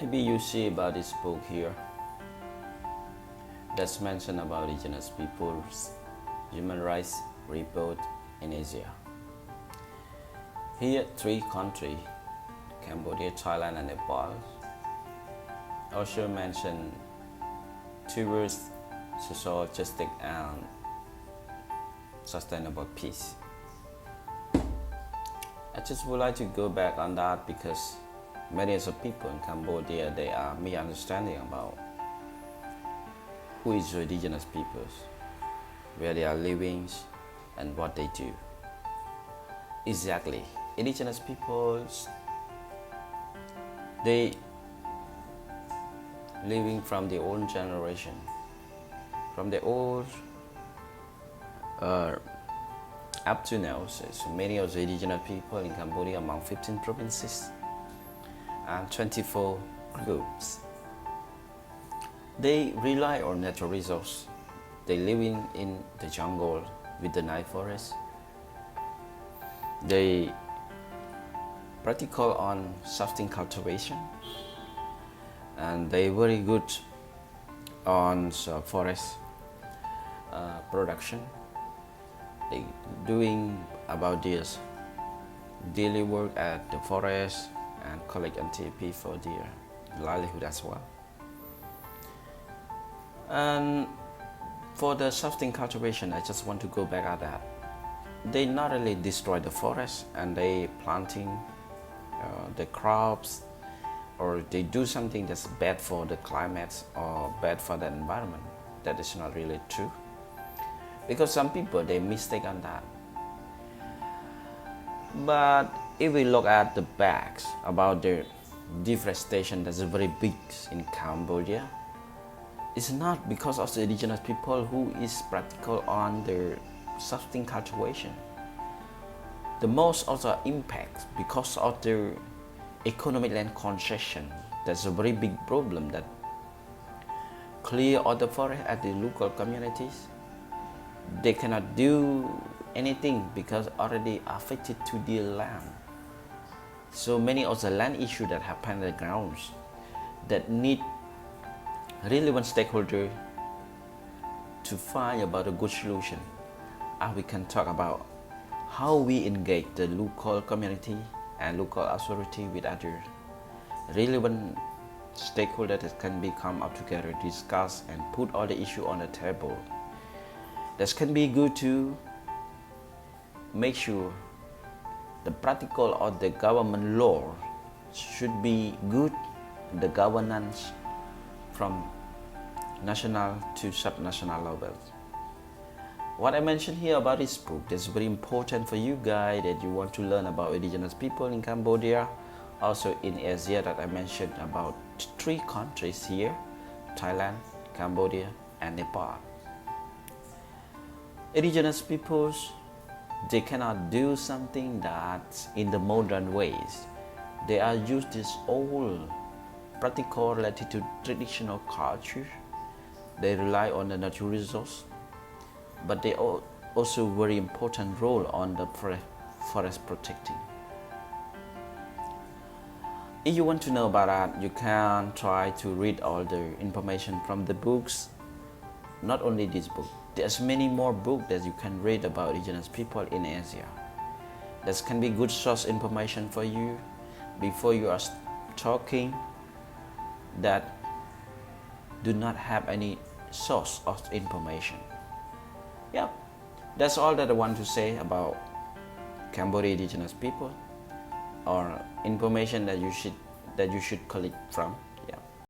Maybe you see about this book here that's mentioned about indigenous people's human rights report in Asia. Here, three countries, Cambodia, Thailand, and Nepal, also mention towards social justice and sustainable peace. I just would like to go back on that because many of the people in Cambodia, they are misunderstanding about who is the indigenous peoples, where they are living, and what they do. Exactly, indigenous peoples, they living from the old generation, from the old up to now. So many of the indigenous people in Cambodia among 15 provinces and 24 groups. They rely on natural resources. They live in the jungle with the night forest. They practice on sustain cultivation, and they very good on forest production. They doing about this daily work at the forest and collect NTP for their livelihood as well. And for the sustain cultivation, I just want to go back at that. They not only destroy the forest and they planting the crops, or they do something that's bad for the climate or bad for the environment. That is not really true, because some people they mistake on that. But if we look at the facts about the deforestation that's very big in Cambodia, it's not because of the indigenous people who is practical on their sustain cultivation. The most of the impact because of their economic land concession. That's a very big problem, that clear all the forest at the local communities. They cannot do anything because already affected to their land. So many of the land issues that happen on the grounds that need relevant stakeholder to find about a good solution. And we can talk about how we engage the local community and local authority with other relevant stakeholders that can be come up together, discuss and put all the issue on the table. That can be good to make sure the practical of the government law should be good, the governance from national to subnational levels. What I mentioned here about this book is very important for you guys that you want to learn about indigenous people in Cambodia, also in Asia, that I mentioned about three countries here, Thailand, Cambodia, and Nepal. Indigenous peoples, they cannot do something that in the modern ways. They are used this old practical related to traditional culture. They rely on the natural resource, but they also very important role on the forest protecting. If you want to know about that, you can try to read all the information from the books. Not only this book, there's many more books that you can read about indigenous people in Asia. That can be good source information for you before you are talking that do not have any source of information. Yeah, that's all that I want to say about Cambodia indigenous people, or information that you should collect from.